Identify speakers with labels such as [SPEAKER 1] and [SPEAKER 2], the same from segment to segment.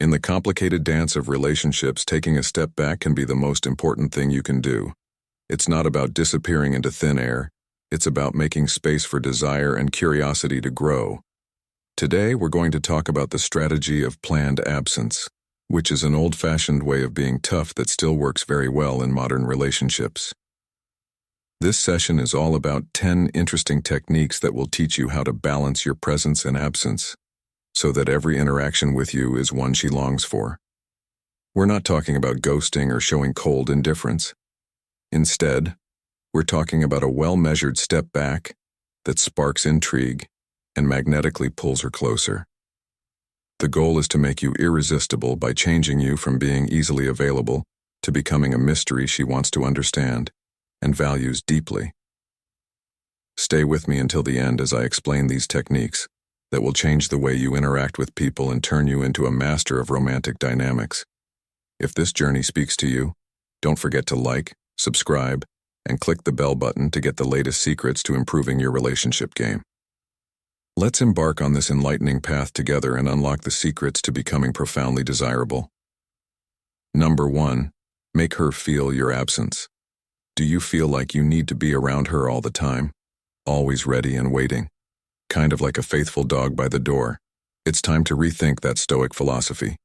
[SPEAKER 1] In the complicated dance of relationships, taking a step back can be the most important thing you can do. It's not about disappearing into thin air. It's about making space for desire and curiosity to grow. Today, we're going to talk about the strategy of planned absence, which is an old-fashioned way of being tough that still works very well in modern relationships. This session is all about 10 interesting techniques that will teach you how to balance your presence and absence, so that every interaction with you is one she longs for. We're not talking about ghosting or showing cold indifference. Instead, we're talking about a well-measured step back that sparks intrigue and magnetically pulls her closer. The goal is to make you irresistible by changing you from being easily available to becoming a mystery she wants to understand and values deeply. Stay with me until the end as I explain these techniques that will change the way you interact with people and turn you into a master of romantic dynamics. If this journey speaks to you, don't forget to like, subscribe, and click the bell button to get the latest secrets to improving your relationship game. Let's embark on this enlightening path together and unlock the secrets to becoming profoundly desirable. Number 1, make her feel your absence. Do you feel like you need to be around her all the time, always ready and waiting? Kind of like a faithful dog by the door. It's time to rethink that Stoic philosophy.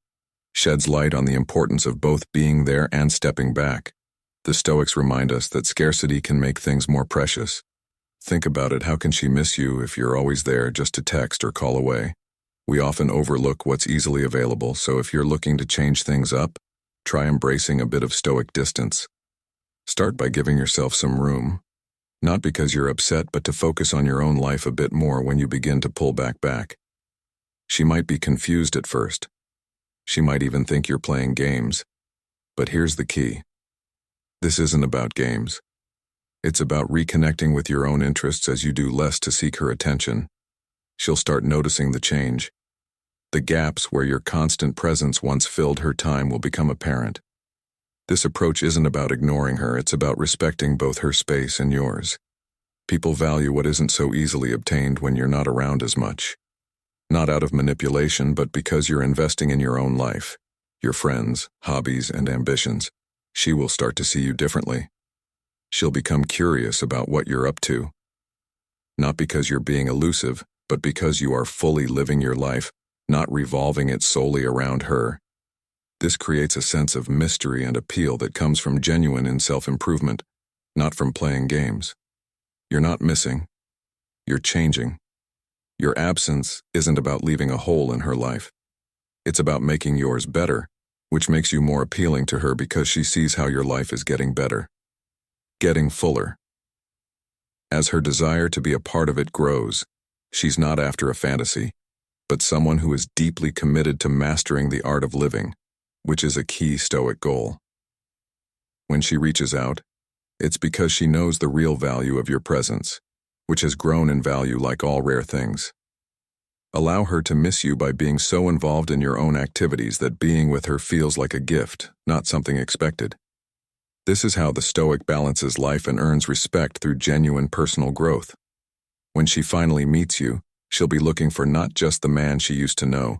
[SPEAKER 1] Sheds light on the importance of both being there and stepping back. The Stoics remind us that scarcity can make things more precious. Think about it, how can she miss you if you're always there just to text or call away? We often overlook what's easily available, so if you're looking to change things up, try embracing a bit of Stoic distance. Start by giving yourself some room, not because you're upset, but to focus on your own life a bit more when you begin to pull back. She might be confused at first. She might even think you're playing games. But here's the key. This isn't about games. It's about reconnecting with your own interests as you do less to seek her attention. She'll start noticing the change. The gaps where your constant presence once filled her time will become apparent. This approach isn't about ignoring her, it's about respecting both her space and yours. People value what isn't so easily obtained when you're not around as much. Not out of manipulation, but because you're investing in your own life, your friends, hobbies, and ambitions. She will start to see you differently. She'll become curious about what you're up to. Not because you're being elusive, but because you are fully living your life, not revolving it solely around her. This creates a sense of mystery and appeal that comes from genuine self-improvement, not from playing games. You're not missing. You're changing. Your absence isn't about leaving a hole in her life. It's about making yours better, which makes you more appealing to her because she sees how your life is getting better. Getting fuller. As her desire to be a part of it grows, she's not after a fantasy, but someone who is deeply committed to mastering the art of living, which is a key Stoic goal. When she reaches out, it's because she knows the real value of your presence, which has grown in value like all rare things. Allow her to miss you by being so involved in your own activities that being with her feels like a gift, not something expected. This is how the Stoic balances life and earns respect through genuine personal growth. When she finally meets you, she'll be looking for not just the man she used to know,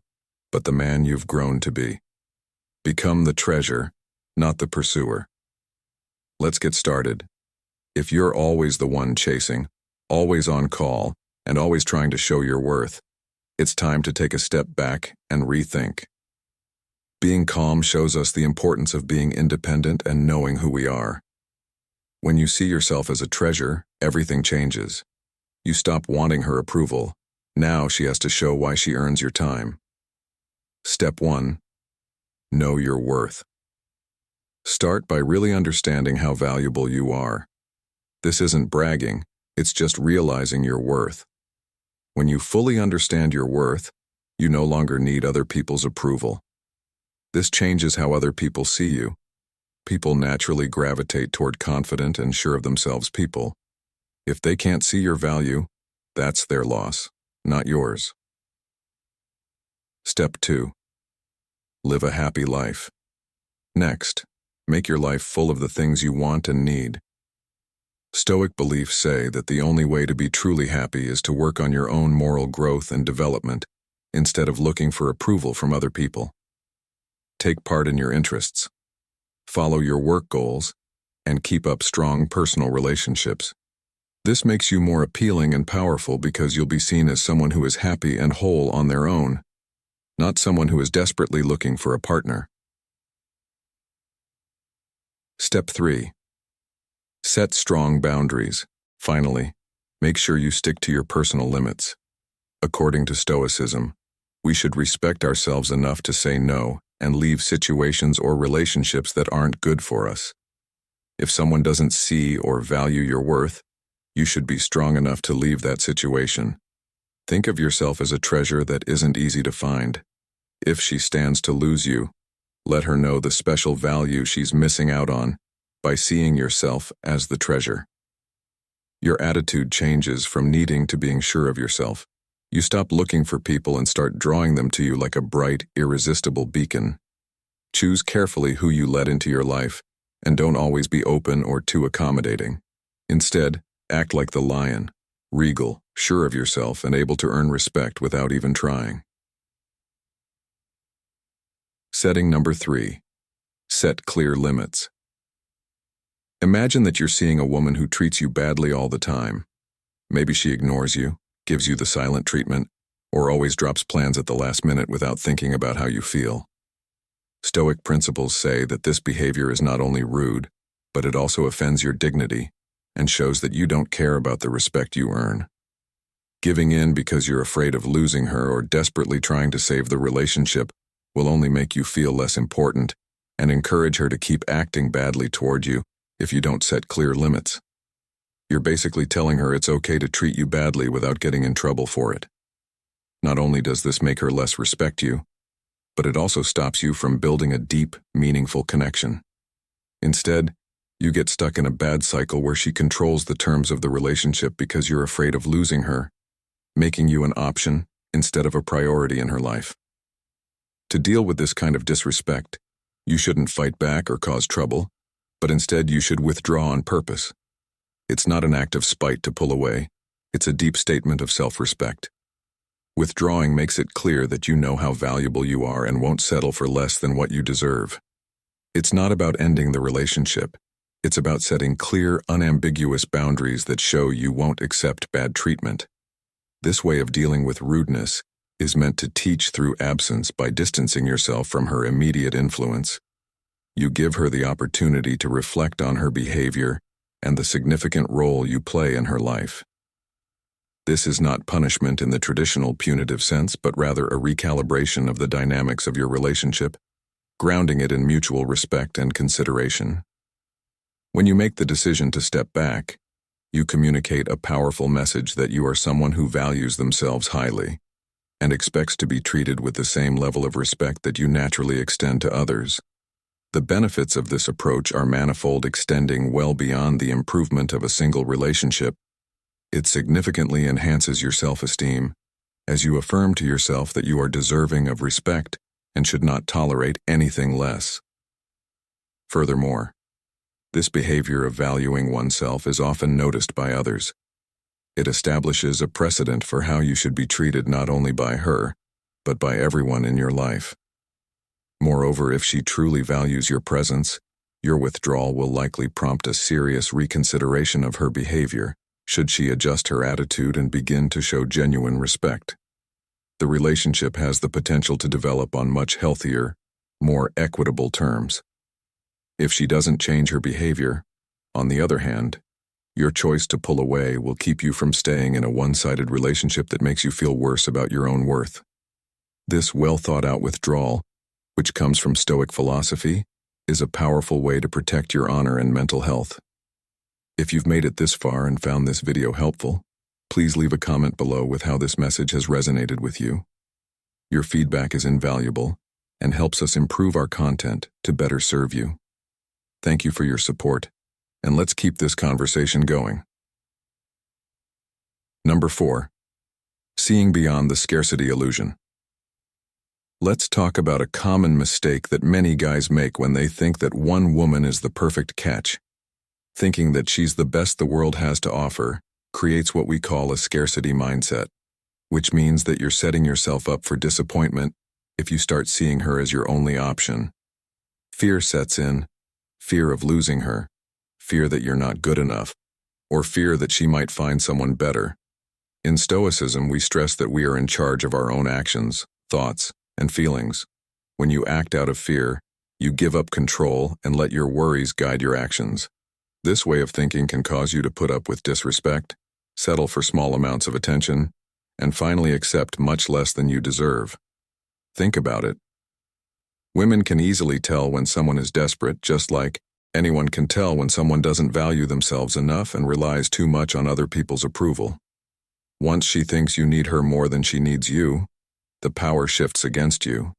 [SPEAKER 1] but the man you've grown to be. Become the treasure, not the pursuer. Let's get started. If you're always the one chasing, always on call, and always trying to show your worth, it's time to take a step back and rethink. Being calm shows us the importance of being independent and knowing who we are. When you see yourself as a treasure, everything changes. You stop wanting her approval. Now she has to show why she earns your time. Step 1. Know your worth. Start by really understanding how valuable you are. This isn't bragging, it's just realizing your worth. When you fully understand your worth, you no longer need other people's approval. This changes how other people see you. People naturally gravitate toward confident and sure of themselves people. If they can't see your value, that's their loss, not yours. Step 2. Live a happy life. Next, make your life full of the things you want and need. Stoic beliefs say that the only way to be truly happy is to work on your own moral growth and development, instead of looking for approval from other people. take part in your interests, follow your work goals, and keep up strong personal relationships. This makes you more appealing and powerful because you'll be seen as someone who is happy and whole on their own, not someone who is desperately looking for a partner. Step 3. Set strong boundaries. Finally, make sure you stick to your personal limits. According to Stoicism, we should respect ourselves enough to say no and leave situations or relationships that aren't good for us. If someone doesn't see or value your worth, you should be strong enough to leave that situation. Think of yourself as a treasure that isn't easy to find. If she stands to lose you, let her know the special value she's missing out on by seeing yourself as the treasure. Your attitude changes from needing to being sure of yourself. You stop looking for people and start drawing them to you like a bright, irresistible beacon. Choose carefully who you let into your life, and don't always be open or too accommodating. Instead, act like the lion, regal, sure of yourself, and able to earn respect without even trying. Setting number 3. Set clear limits. Imagine that you're seeing a woman who treats you badly all the time. Maybe she ignores you, gives you the silent treatment, or always drops plans at the last minute without thinking about how you feel. Stoic principles say that this behavior is not only rude, but it also offends your dignity and shows that you don't care about the respect you earn. Giving in because you're afraid of losing her or desperately trying to save the relationship will only make you feel less important and encourage her to keep acting badly toward you if you don't set clear limits. You're basically telling her it's okay to treat you badly without getting in trouble for it. Not only does this make her less respect you, but it also stops you from building a deep, meaningful connection. Instead, you get stuck in a bad cycle where she controls the terms of the relationship because you're afraid of losing her, making you an option instead of a priority in her life. To deal with this kind of disrespect, you shouldn't fight back or cause trouble, but instead you should withdraw on purpose. It's not an act of spite to pull away, it's a deep statement of self-respect. Withdrawing makes it clear that you know how valuable you are and won't settle for less than what you deserve. It's not about ending the relationship, it's about setting clear, unambiguous boundaries that show you won't accept bad treatment. This way of dealing with rudeness is meant to teach through absence by distancing yourself from her immediate influence. You give her the opportunity to reflect on her behavior and the significant role you play in her life. This is not punishment in the traditional punitive sense, but rather a recalibration of the dynamics of your relationship, grounding it in mutual respect and consideration. When you make the decision to step back, you communicate a powerful message that you are someone who values themselves highly and expects to be treated with the same level of respect that you naturally extend to others. The benefits of this approach are manifold, extending well beyond the improvement of a single relationship. It significantly enhances your self-esteem, as you affirm to yourself that you are deserving of respect and should not tolerate anything less. Furthermore, this behavior of valuing oneself is often noticed by others. It establishes a precedent for how you should be treated not only by her, but by everyone in your life. Moreover, if she truly values your presence, your withdrawal will likely prompt a serious reconsideration of her behavior, should she adjust her attitude and begin to show genuine respect. The relationship has the potential to develop on much healthier, more equitable terms. If she doesn't change her behavior, on the other hand, your choice to pull away will keep you from staying in a one-sided relationship that makes you feel worse about your own worth. This well-thought-out withdrawal, which comes from Stoic philosophy, is a powerful way to protect your honor and mental health. If you've made it this far and found this video helpful, please leave a comment below with how this message has resonated with you. Your feedback is invaluable and helps us improve our content to better serve you. Thank you for your support, and let's keep this conversation going. Number 4. Seeing beyond the scarcity illusion. Let's talk about a common mistake that many guys make when they think that one woman is the perfect catch. Thinking that she's the best the world has to offer creates what we call a scarcity mindset, which means that you're setting yourself up for disappointment if you start seeing her as your only option. Fear sets in, fear of losing her, fear that you're not good enough, or fear that she might find someone better. In Stoicism, we stress that we are in charge of our own actions, thoughts, and feelings. When you act out of fear, you give up control and let your worries guide your actions. This way of thinking can cause you to put up with disrespect, settle for small amounts of attention, and finally accept much less than you deserve. Think about it. Women can easily tell when someone is desperate, just like anyone can tell when someone doesn't value themselves enough and relies too much on other people's approval. Once she thinks you need her more than she needs you, the power shifts against you.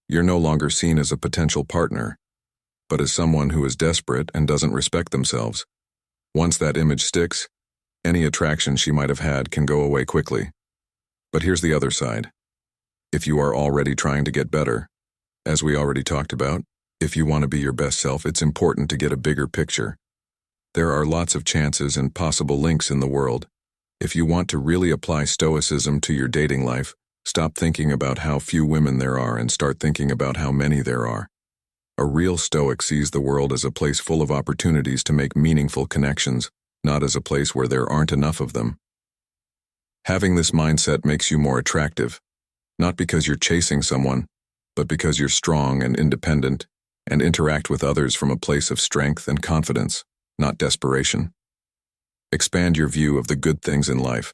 [SPEAKER 1] You're no longer seen as a potential partner, but as someone who is desperate and doesn't respect themselves. Once that image sticks, any attraction she might have had can go away quickly. But here's the other side. If you are already trying to get better, as we already talked about, if you want to be your best self, it's important to get a bigger picture. There are lots of chances and possible links in the world. If you want to really apply Stoicism to your dating life, stop thinking about how few women there are and start thinking about how many there are. A real Stoic sees the world as a place full of opportunities to make meaningful connections, not as a place where there aren't enough of them. Having this mindset makes you more attractive, not because you're chasing someone, but because you're strong and independent and interact with others from a place of strength and confidence, not desperation. Expand your view of the good things in life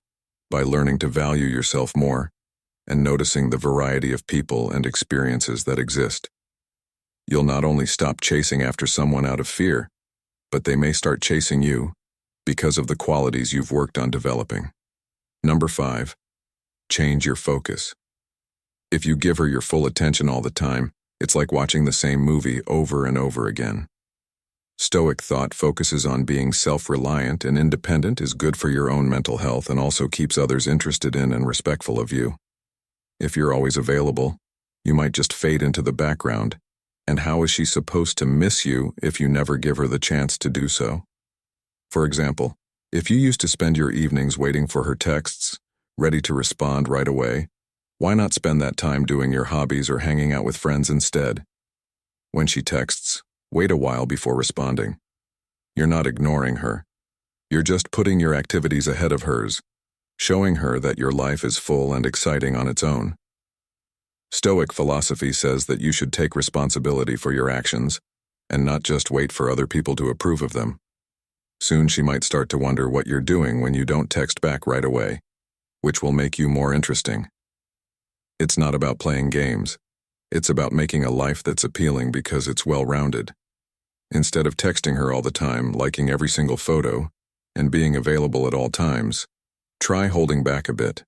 [SPEAKER 1] by learning to value yourself more and noticing the variety of people and experiences that exist. You'll not only stop chasing after someone out of fear, but they may start chasing you because of the qualities you've worked on developing. Number 5, change your focus. If you give her your full attention all the time, it's like watching the same movie over and over again. Stoic thought focuses on being self-reliant and independent is good for your own mental health and also keeps others interested in and respectful of you. If you're always available, you might just fade into the background. And how is she supposed to miss you if you never give her the chance to do so? For example, if you used to spend your evenings waiting for her texts, ready to respond right away, why not spend that time doing your hobbies or hanging out with friends instead? When she texts, wait a while before responding. You're not ignoring her. You're just putting your activities ahead of hers, showing her that your life is full and exciting on its own. Stoic philosophy says that you should take responsibility for your actions and not just wait for other people to approve of them. Soon she might start to wonder what you're doing when you don't text back right away, which will make you more interesting. It's not about playing games. It's about making a life that's appealing because it's well-rounded. Instead of texting her all the time, liking every single photo, and being available at all times, try holding back a bit.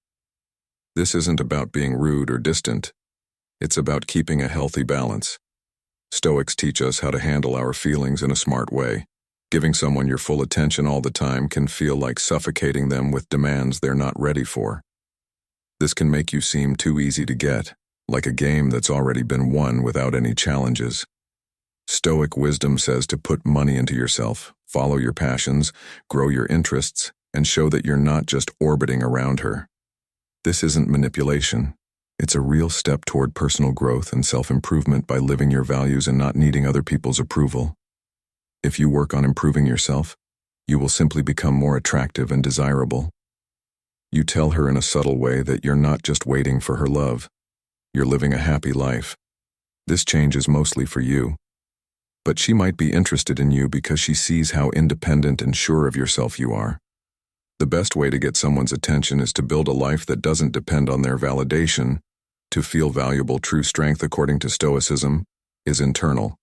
[SPEAKER 1] This isn't about being rude or distant. It's about keeping a healthy balance. Stoics teach us how to handle our feelings in a smart way. Giving someone your full attention all the time can feel like suffocating them with demands they're not ready for. This can make you seem too easy to get, like a game that's already been won without any challenges. Stoic wisdom says to put money into yourself, follow your passions, grow your interests, and show that you're not just orbiting around her. This isn't manipulation. It's a real step toward personal growth and self-improvement by living your values and not needing other people's approval. If you work on improving yourself, you will simply become more attractive and desirable. You tell her in a subtle way that you're not just waiting for her love. You're living a happy life. This change is mostly for you. But she might be interested in you because she sees how independent and sure of yourself you are. The best way to get someone's attention is to build a life that doesn't depend on their validation. To feel valuable, true strength, according to Stoicism, is internal.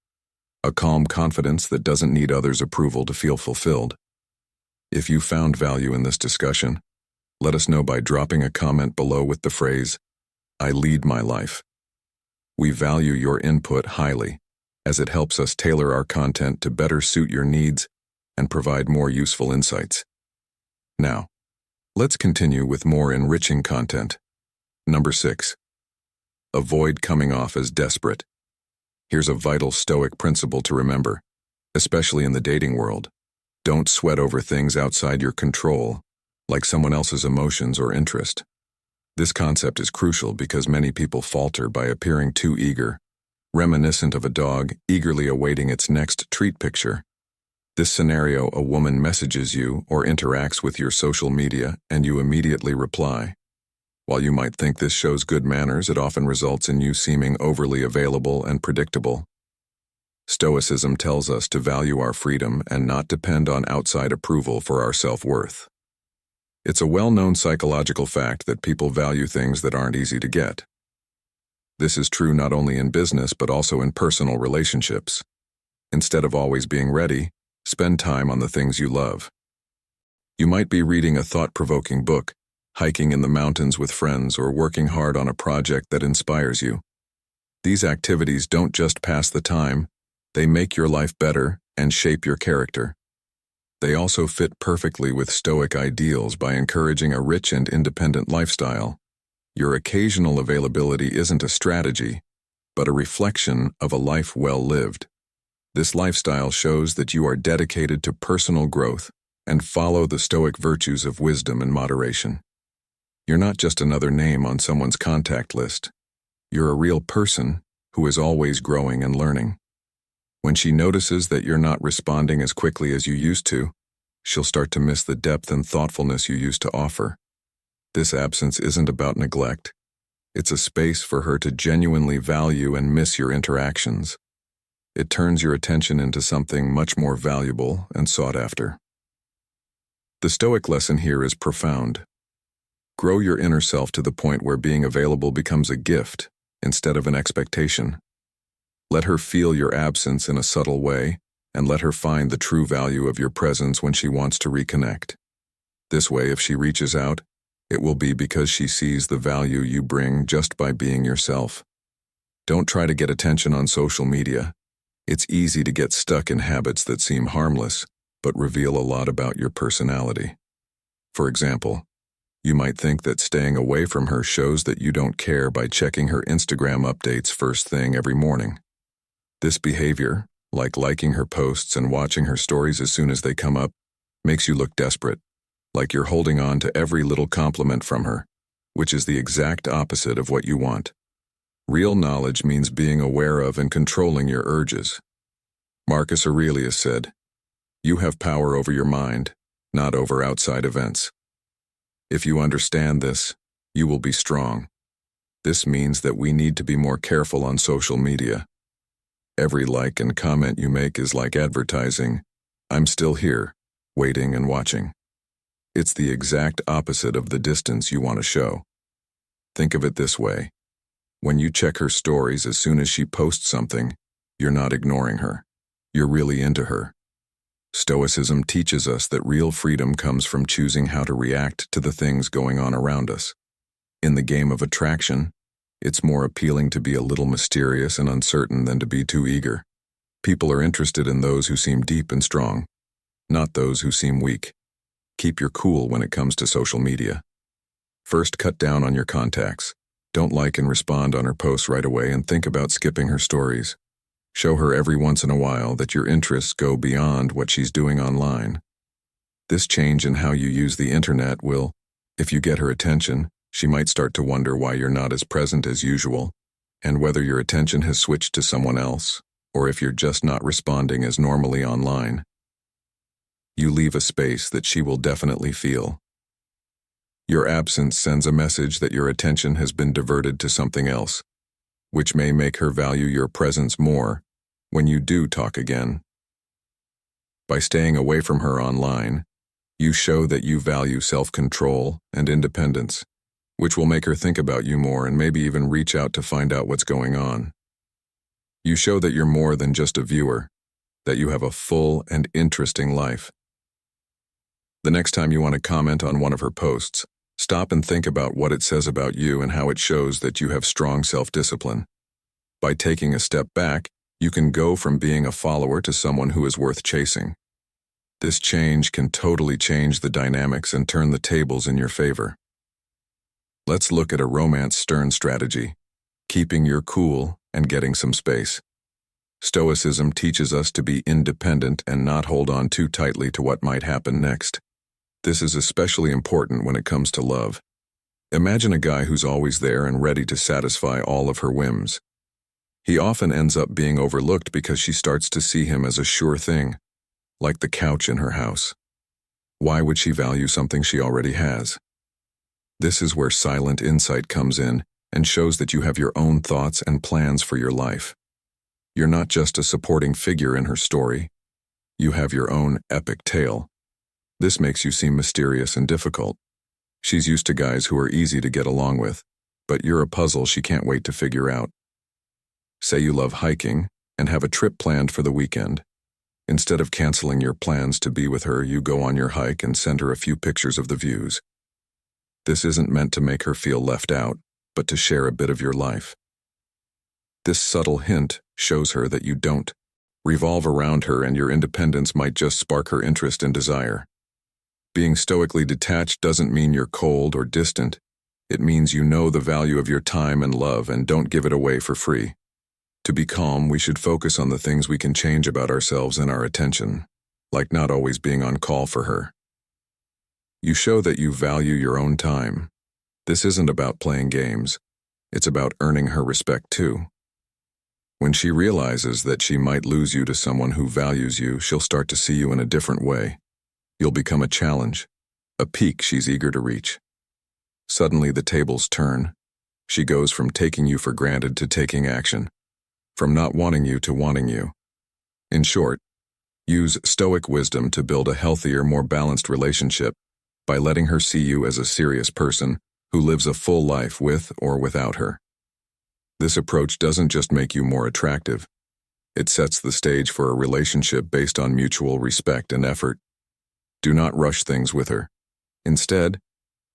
[SPEAKER 1] A calm confidence that doesn't need others' approval to feel fulfilled. If you found value in this discussion, let us know by dropping a comment below with the phrase, "I lead my life." We value your input highly, as it helps us tailor our content to better suit your needs and provide more useful insights. Now, let's continue with more enriching content. Number 6. Avoid coming off as desperate. Here's a vital Stoic principle to remember, especially in the dating world. Don't sweat over things outside your control, like someone else's emotions or interest. This concept is crucial because many people falter by appearing too eager, reminiscent of a dog eagerly awaiting its next treat picture. This scenario, a woman messages you or interacts with your social media and you immediately reply. While you might think this shows good manners, it often results in you seeming overly available and predictable. Stoicism tells us to value our freedom and not depend on outside approval for our self-worth. It's a well-known psychological fact that people value things that aren't easy to get. This is true not only in business but also in personal relationships. Instead of always being ready, spend time on the things you love. You might be reading a thought-provoking book, hiking in the mountains with friends, or working hard on a project that inspires you. These activities don't just pass the time, they make your life better and shape your character. They also fit perfectly with Stoic ideals by encouraging a rich and independent lifestyle. Your occasional availability isn't a strategy, but a reflection of a life well lived. This lifestyle shows that you are dedicated to personal growth and follow the Stoic virtues of wisdom and moderation. You're not just another name on someone's contact list. You're a real person who is always growing and learning. When she notices that you're not responding as quickly as you used to, she'll start to miss the depth and thoughtfulness you used to offer. This absence isn't about neglect. It's a space for her to genuinely value and miss your interactions. It turns your attention into something much more valuable and sought after. The Stoic lesson here is profound. Grow your inner self to the point where being available becomes a gift instead of an expectation. Let her feel your absence in a subtle way, and let her find the true value of your presence when she wants to reconnect. This way, if she reaches out, it will be because she sees the value you bring just by being yourself. Don't try to get attention on social media. It's easy to get stuck in habits that seem harmless, but reveal a lot about your personality. For example, you might think that staying away from her shows that you don't care by checking her Instagram updates first thing every morning. This behavior, like liking her posts and watching her stories as soon as they come up, makes you look desperate, like you're holding on to every little compliment from her, which is the exact opposite of what you want. Real knowledge means being aware of and controlling your urges. Marcus Aurelius said, "You have power over your mind, not over outside events." If you understand this, you will be strong. This means that we need to be more careful on social media. Every like and comment you make is like advertising, "I'm still here, waiting and watching." It's the exact opposite of the distance you want to show. Think of it this way. When you check her stories as soon as she posts something, you're not ignoring her. You're really into her. Stoicism teaches us that real freedom comes from choosing how to react to the things going on around us. In the game of attraction, it's more appealing to be a little mysterious and uncertain than to be too eager. People are interested in those who seem deep and strong, not those who seem weak. Keep your cool when it comes to social media. First, cut down on your contacts. Don't like and respond on her posts right away and think about skipping her stories. Show her every once in a while that your interests go beyond what she's doing online. This change in how you use the internet will, if you get her attention, she might start to wonder why you're not as present as usual, and whether your attention has switched to someone else, or if you're just not responding as normally online. You leave a space that she will definitely feel. Your absence sends a message that your attention has been diverted to something else, which may make her value your presence more when you do talk again. By staying away from her online, you show that you value self-control and independence, which will make her think about you more and maybe even reach out to find out what's going on. You show that you're more than just a viewer, that you have a full and interesting life. The next time you want to comment on one of her posts, stop and think about what it says about you and how it shows that you have strong self-discipline. By taking a step back, you can go from being a follower to someone who is worth chasing. This change can totally change the dynamics and turn the tables in your favor. Let's look at a romance-stern strategy, keeping your cool and getting some space. Stoicism teaches us to be independent and not hold on too tightly to what might happen next. This is especially important when it comes to love. Imagine a guy who's always there and ready to satisfy all of her whims. He often ends up being overlooked because she starts to see him as a sure thing, like the couch in her house. Why would she value something she already has? This is where silent insight comes in and shows that you have your own thoughts and plans for your life. You're not just a supporting figure in her story. You have your own epic tale. This makes you seem mysterious and difficult. She's used to guys who are easy to get along with, but you're a puzzle she can't wait to figure out. Say you love hiking and have a trip planned for the weekend. Instead of canceling your plans to be with her, you go on your hike and send her a few pictures of the views. This isn't meant to make her feel left out, but to share a bit of your life. This subtle hint shows her that you don't revolve around her and your independence might just spark her interest and desire. Being stoically detached doesn't mean you're cold or distant. It means you know the value of your time and love and don't give it away for free. To be calm, we should focus on the things we can change about ourselves and our attention, like not always being on call for her. You show that you value your own time. This isn't about playing games. It's about earning her respect too. When she realizes that she might lose you to someone who values you, she'll start to see you in a different way. You'll become a challenge, a peak she's eager to reach. Suddenly the tables turn. She goes from taking you for granted to taking action, from not wanting you to wanting you. In short, use Stoic wisdom to build a healthier, more balanced relationship by letting her see you as a serious person who lives a full life with or without her. This approach doesn't just make you more attractive. It sets the stage for a relationship based on mutual respect and effort. Do not rush things with her. Instead,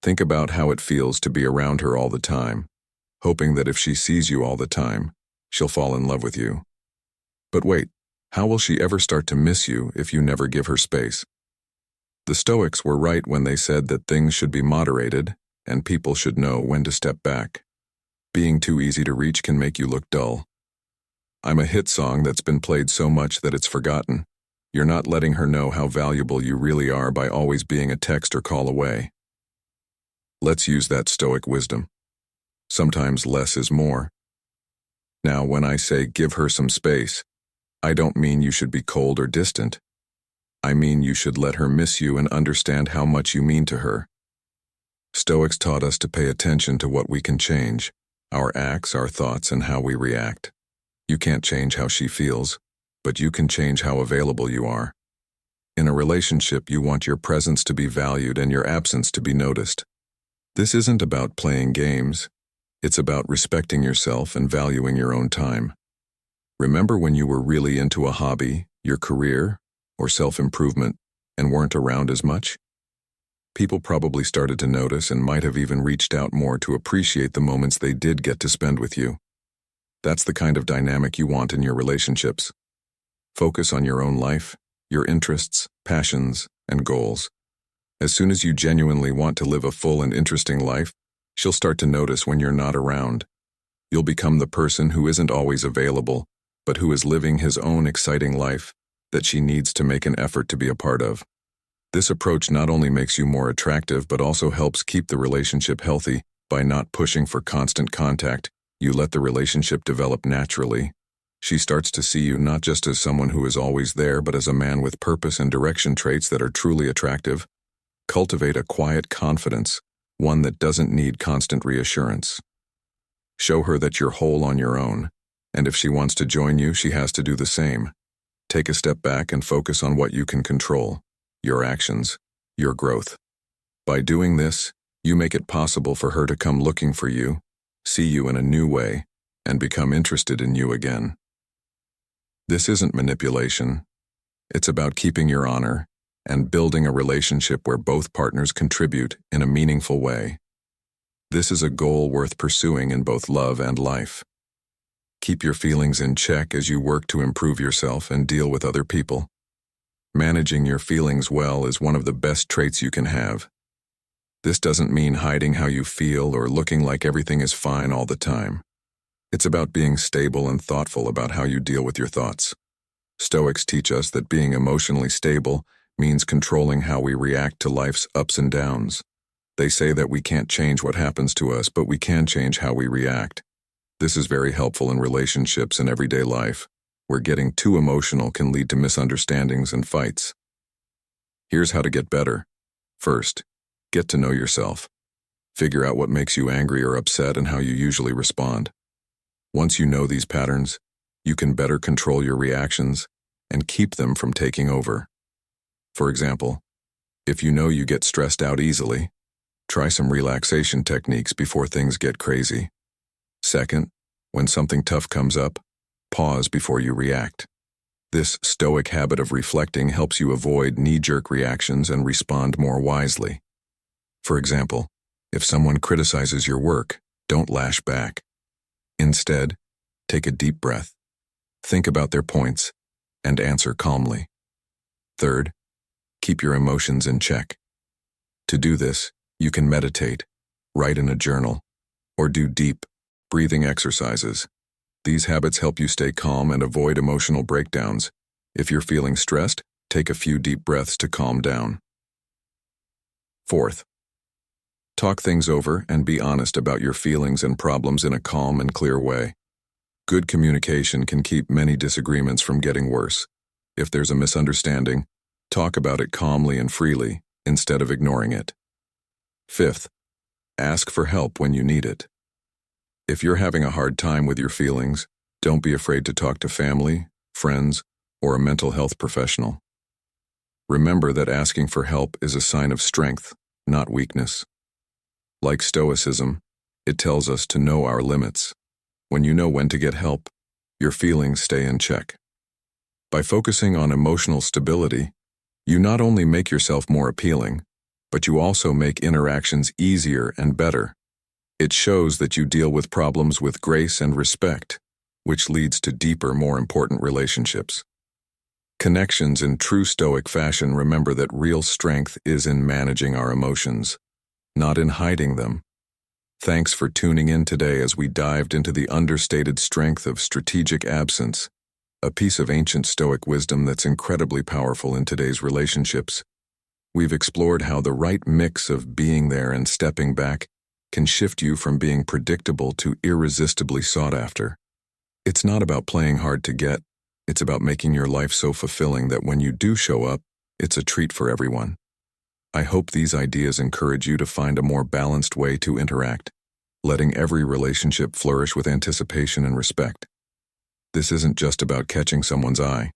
[SPEAKER 1] think about how it feels to be around her all the time, hoping that if she sees you all the time, she'll fall in love with you. But wait, how will she ever start to miss you if you never give her space? The Stoics were right when they said that things should be moderated and people should know when to step back. Being too easy to reach can make you look dull. I'm a hit song that's been played so much that it's forgotten. You're not letting her know how valuable you really are by always being a text or call away. Let's use that Stoic wisdom. Sometimes less is more. Now, when I say give her some space, I don't mean you should be cold or distant. I mean you should let her miss you and understand how much you mean to her. Stoics taught us to pay attention to what we can change, our acts, our thoughts, and how we react. You can't change how she feels, but you can change how available you are. In a relationship, you want your presence to be valued and your absence to be noticed. This isn't about playing games. It's about respecting yourself and valuing your own time. Remember when you were really into a hobby, your career, or self-improvement, and weren't around as much? People probably started to notice and might have even reached out more to appreciate the moments they did get to spend with you. That's the kind of dynamic you want in your relationships. Focus on your own life, your interests, passions, and goals. As soon as you genuinely want to live a full and interesting life, she'll start to notice when you're not around. You'll become the person who isn't always available, but who is living his own exciting life that she needs to make an effort to be a part of. This approach not only makes you more attractive, but also helps keep the relationship healthy by not pushing for constant contact. You let the relationship develop naturally. She starts to see you not just as someone who is always there, but as a man with purpose and direction traits that are truly attractive. Cultivate a quiet confidence, one that doesn't need constant reassurance. Show her that you're whole on your own, and if she wants to join you, she has to do the same. Take a step back and focus on what you can control, your actions, your growth. By doing this, you make it possible for her to come looking for you, see you in a new way, and become interested in you again. This isn't manipulation. It's about keeping your honor and building a relationship where both partners contribute in a meaningful way. This is a goal worth pursuing in both love and life. Keep your feelings in check as you work to improve yourself and deal with other people. Managing your feelings well is one of the best traits you can have. This doesn't mean hiding how you feel or looking like everything is fine all the time. It's about being stable and thoughtful about how you deal with your thoughts. Stoics teach us that being emotionally stable means controlling how we react to life's ups and downs. They say that we can't change what happens to us, but we can change how we react. This is very helpful in relationships and everyday life, where getting too emotional can lead to misunderstandings and fights. Here's how to get better. First, get to know yourself. Figure out what makes you angry or upset and how you usually respond. Once you know these patterns, you can better control your reactions and keep them from taking over. For example, if you know you get stressed out easily, try some relaxation techniques before things get crazy. Second, when something tough comes up, pause before you react. This Stoic habit of reflecting helps you avoid knee-jerk reactions and respond more wisely. For example, if someone criticizes your work, don't lash back. Instead, take a deep breath, think about their points, and answer calmly. Third, keep your emotions in check. To do this, you can meditate, write in a journal, or do deep, breathing exercises. These habits help you stay calm and avoid emotional breakdowns. If you're feeling stressed, take a few deep breaths to calm down. Fourth, talk things over and be honest about your feelings and problems in a calm and clear way. Good communication can keep many disagreements from getting worse. If there's a misunderstanding, talk about it calmly and freely instead of ignoring it. Fifth, ask for help when you need it. If you're having a hard time with your feelings, don't be afraid to talk to family, friends, or a mental health professional. Remember that asking for help is a sign of strength, not weakness. Like Stoicism, it tells us to know our limits. When you know when to get help, your feelings stay in check. By focusing on emotional stability, you not only make yourself more appealing, but you also make interactions easier and better. It shows that you deal with problems with grace and respect, which leads to deeper, more important relationships. Connections in true Stoic fashion remember that real strength is in managing our emotions, not in hiding them. Thanks for tuning in today as we dived into the understated strength of strategic absence, a piece of ancient Stoic wisdom that's incredibly powerful in today's relationships. We've explored how the right mix of being there and stepping back can shift you from being predictable to irresistibly sought after. It's not about playing hard to get, it's about making your life so fulfilling that when you do show up, it's a treat for everyone. I hope these ideas encourage you to find a more balanced way to interact, letting every relationship flourish with anticipation and respect. This isn't just about catching someone's eye.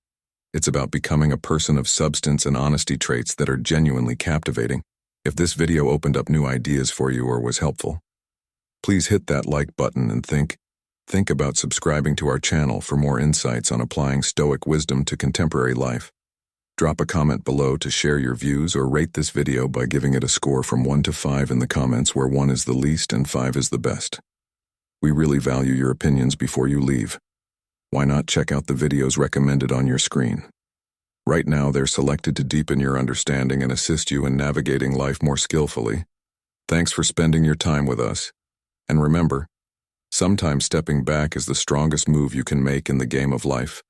[SPEAKER 1] It's about becoming a person of substance and honesty, traits that are genuinely captivating. If this video opened up new ideas for you or was helpful, please hit that like button and think about subscribing to our channel for more insights on applying Stoic wisdom to contemporary life. Drop a comment below to share your views or rate this video by giving it a score from 1 to 5 in the comments, where 1 is the least and 5 is the best. We really value your opinions before you leave. Why not check out the videos recommended on your screen? Right now, they're selected to deepen your understanding and assist you in navigating life more skillfully. Thanks for spending your time with us. And remember, sometimes stepping back is the strongest move you can make in the game of life.